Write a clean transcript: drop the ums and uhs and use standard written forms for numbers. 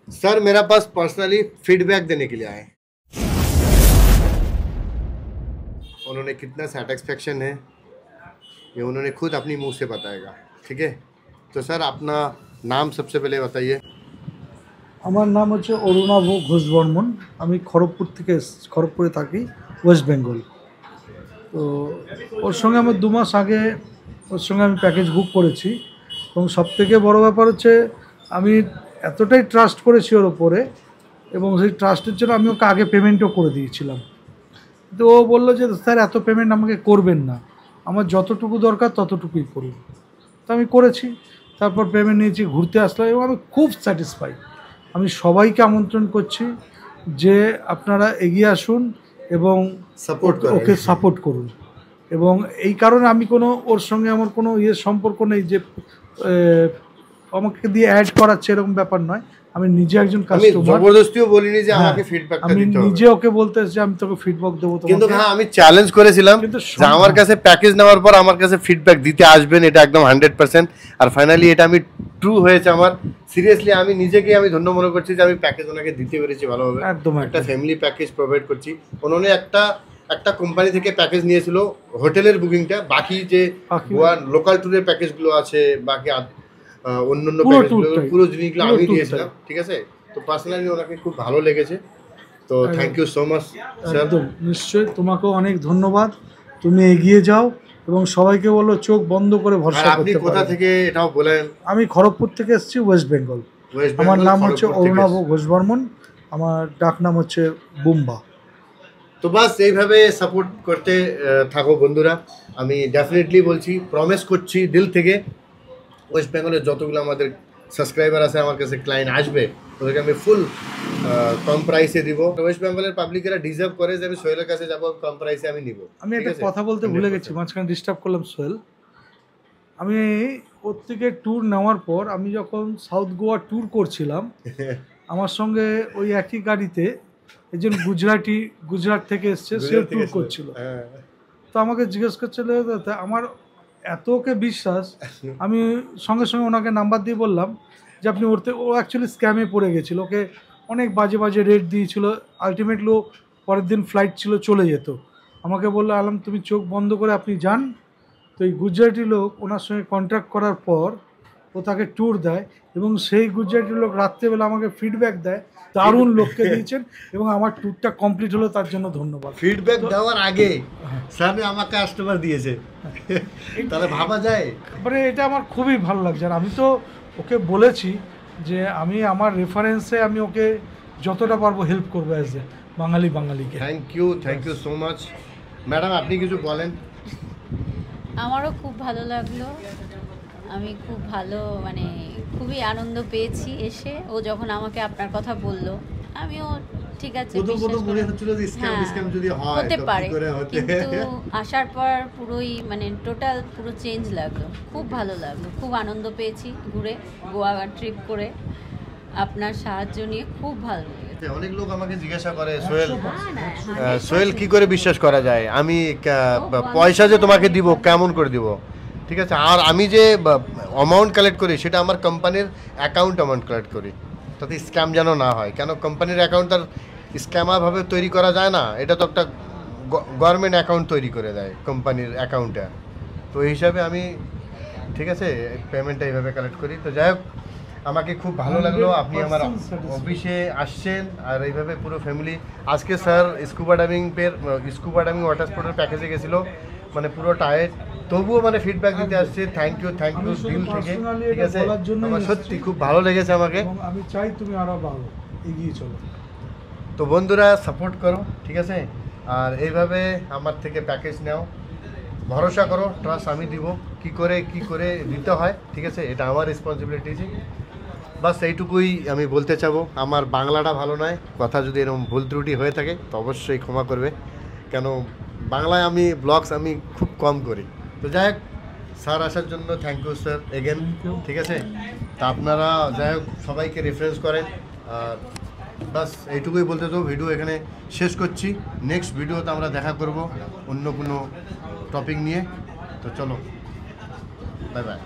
Sir मेरा पास personally feedback देने के लिए आए। उन्होंने कितना सेटिस्फेक्शन है ये उन्होंने खुद अपनी मुंह से बताएगा। ठीक है, तो सर अपना नाम सबसे पहले बताइए। আমার নাম হচ্ছে অরুণাভ ঘোষ বর্মন। আমি খড়গপুরে থাকি, ওয়েস্ট বেঙ্গল। তো ওর সঙ্গে আমার 2 মাস আগে ওর সঙ্গে আমি প্যাকেজ বুক করেছি, এবং সবথেকে বড় ব্যাপার হচ্ছে আমি এতটাই ট্রাস্ট করেছি ওর ওপরে, এবং সেই ট্রাস্টের জন্য আমি ওকে আগে পেমেন্টও করে দিয়েছিলাম। তো ও বললো যে স্যার এত পেমেন্ট আমাকে করবেন না, আমার যতটুকু দরকার ততটুকুই করুন। তো আমি করেছি, তারপর পেমেন্ট নিয়েছি, ঘুরতে আসলাম, এবং আমি খুব স্যাটিসফাইড। আমি সবাইকে আমন্ত্রণ করছি যে আপনারা এগিয়ে আসুন এবং ওকে সাপোর্ট করুন। এবং এই কারণে আমি ওর সঙ্গে আমার কোনো সম্পর্ক নেই যে আমাকে দিয়ে অ্যাড করাচ্ছে, এরকম ব্যাপার নয়। আমি নিজে একজন কাস্টমার, জবরদস্তিও বলিনি যে আমাকে ফিডব্যাকটা দিতে হবে। আমি নিজে ওকে বলতে যে আমি তোকে ফিডব্যাক দেবো। কিন্তু হ্যাঁ, আমি চ্যালেঞ্জ করেছিলাম যে আমার কাছে প্যাকেজ নেওয়ার পর আমার কাছে ফিডব্যাক দিতে আসবেন, এটা একদম 100%। আর ফাইনালি এটা আমি ট্রু হয়েছে আমার। সিরিয়াসলি আমি নিজেকে আমি ধন্য মনে করছি যে আমি প্যাকেজ ওনাকে দিতে পেরেছি ভালোভাবে। একদম একটা ফ্যামিলি প্যাকেজ প্রোভাইড করছি। উन्होंने একটা কোম্পানি থেকে প্যাকেজ নিয়েছিল হোটেলের বুকিংটা, বাকি যে গোয়া লোকাল ট্যুরের প্যাকেজগুলো আছে, বাকি অন্যান্য প্যাকেজগুলো পুরো জিনিসগুলো আমি দিয়েছিলাম। ঠিক আছে, তো পার্সোনালি ওনাকে খুব ভালো লেগেছে। তো thank you so much sir. একদম নিশ্চয়ই, তোমাকেও অনেক ধন্যবাদ। তুমি এগিয়ে যাও এবং সবাইকে বলো চোখ বন্ধ করে ভরসা করতে। আপনি কোথা থেকে এটাও বলেন? আমি খড়গপুর থেকে এসেছি, ওয়েস্ট বেঙ্গল। আমার নাম হচ্ছে অরুণাভ ঘোষ বর্মন, আমার ডাক নাম হচ্ছে বুম্বা। তো বাস এইভাবে সাপোর্ট করতে থাকো বন্ধুরা। আমি ডেফিনেটলি বলছি, প্রমিস করছি দিল থেকে, ওয়েস্ট বেঙ্গলের যতগুলো আমাদের সাবস্ক্রাইবার আছে, আমার কাছে ক্লায়েন্ট আসবে, ওদেরকে আমি ফুল কম প্রাইসে দিব। ওয়েস্ট বেঙ্গলের পাবলিকেরা ডিজার্ভ করে যে আমি সোহেলের কাছে যাবো, কম প্রাইসে আমি নিব। আমি একটা কথা বলতে ভুলে গেছি, মাঝখানে ডিস্টার্ব করলাম সোহেল। আমি ওর থেকে ট্যুর নেওয়ার পর আমি যখন সাউথ গোয়া ট্যুর করছিলাম, আমার সঙ্গে ওই একই গাড়িতে একজন গুজরাট থেকে এসছে, সে ট্যুর করছিল। তো আমাকে জিজ্ঞেস করছিল, আমার এত ওকে বিশ্বাস, আমি সঙ্গে সঙ্গে ওনাকে নাম্বার দিয়ে বললাম যে আপনি ও অ্যাকচুয়ালি স্ক্যামে পড়ে গেছিল, ওকে অনেক বাজে বাজে রেট দিয়েছিল। আলটিমেটলি পরের দিন ফ্লাইট ছিল, চলে যেত। আমাকে বললো আলম তুমি চোখ বন্ধ করে আপনি যান। তো এই গুজরাটি লোক ওনার সঙ্গে কন্ট্যাক্ট করার পর ও তাকে ট্যুর দেয়, এবং সেই গুজরাটি লোক রাত্রেবেলা আমাকে ফিডব্যাক দেয়, দারুণ লোককে দিয়েছেন, এবং আমার ট্যুরটা কমপ্লিট হলো, তার জন্য ধন্যবাদ। ফিডব্যাক দেওয়ার আগে স্যার আমাকে কাস্টমার দিয়েছে, তাহলে ভাবা যায়। মানে এটা আমার খুবই ভালো লাগছে। আর আমি তো ওকে বলেছি যে আমি আমার রেফারেন্সে আমি ওকে যতটা পারবো হেল্প করবো অ্যাজ এ বাঙালিকে। Thank you so much. Madam আপনি কিছু বলেন। আমারও খুব ভালো লাগলো, আমি খুব ভালো মানে খুবই আনন্দ পেয়েছি এসে। ও যখন আমাকে আপনার কথা বললো, আমিও ঠিক আছে হতে পারে, কিন্তু আসার পর টোটাল পুরো চেঞ্জ লাগলো। খুব ভালো লাগলো, খুব আনন্দ পেয়েছি ঘুরে, গোয়া ট্রিপ করে আপনার সাহায্য নিয়ে খুব ভালো লেগেছে। অনেক লোক আমাকে জিজ্ঞাসা করে সোহেল কি করে বিশ্বাস করা যায়, আমি পয়সা যে তোমাকে দিব কেমন করে দিব। ঠিক আছে, আর আমি যে অ্যামাউন্ট কালেক্ট করি সেটা আমার কোম্পানির অ্যাকাউন্ট অ্যামাউন্ট কালেক্ট করি, তাতে স্ক্যাম যেন না হয়। কেন কোম্পানির অ্যাকাউন্ট তার স্ক্যামারভাবে তৈরি করা যায় না, এটা তো একটা গভর্নমেন্ট অ্যাকাউন্ট তৈরি করে দেয় কোম্পানির অ্যাকাউন্টে। তো এই হিসাবে আমি ঠিক আছে পেমেন্টটা এইভাবে কালেক্ট করি। তো যাই হোক, আমাকে খুব ভালো লাগলো আপনি আমার অফিসে আসছেন, আর এইভাবে পুরো ফ্যামিলি। আজকে স্যার স্কুবা ডাইভিং ওয়াটার স্পোর্টের প্যাকেজে গেছিলো, মানে পুরো টায়ার্ড, তবুও মানে ফিডব্যাক দিতে আসছে। থ্যাংক ইউ দিল থেকে। ঠিক আছে, আমার সত্যি খুব ভালো লেগেছে আমাকে। আমি চাই তুমি আরো ভালো এগিয়ে চলো। তো বন্ধুরা সাপোর্ট করো, ঠিক আছে, আর এইভাবে আমার থেকে প্যাকেজ নাও, ভরসা করো, ট্রাস্ট আমি দিব, কি করে দিতে হয়। ঠিক আছে, এটা আমার রেসপন্সিবিলিটি। বাস এইটুকুই আমি বলতে চাবো। আমার বাংলাটা ভালো নয়, কথা যদি এরকম ভুল ত্রুটি হয়ে থাকে তো অবশ্যই ক্ষমা করবে, কেন বাংলায় আমি ব্লগস আমি খুব কম করি। তো যাই হোক, স্যার আসার জন্য থ্যাংক ইউ স্যার এগেন। ঠিক আছে, তা আপনারা যাই হোক সবাইকে রেফারেন্স করেন। আর বাস এইটুকুই বলতে তো ভিডিও এখানে শেষ করছি। নেক্সট ভিডিওতে আমরা দেখা করব অন্য কোনো টপিক নিয়ে। তো চলো, বাই বাই।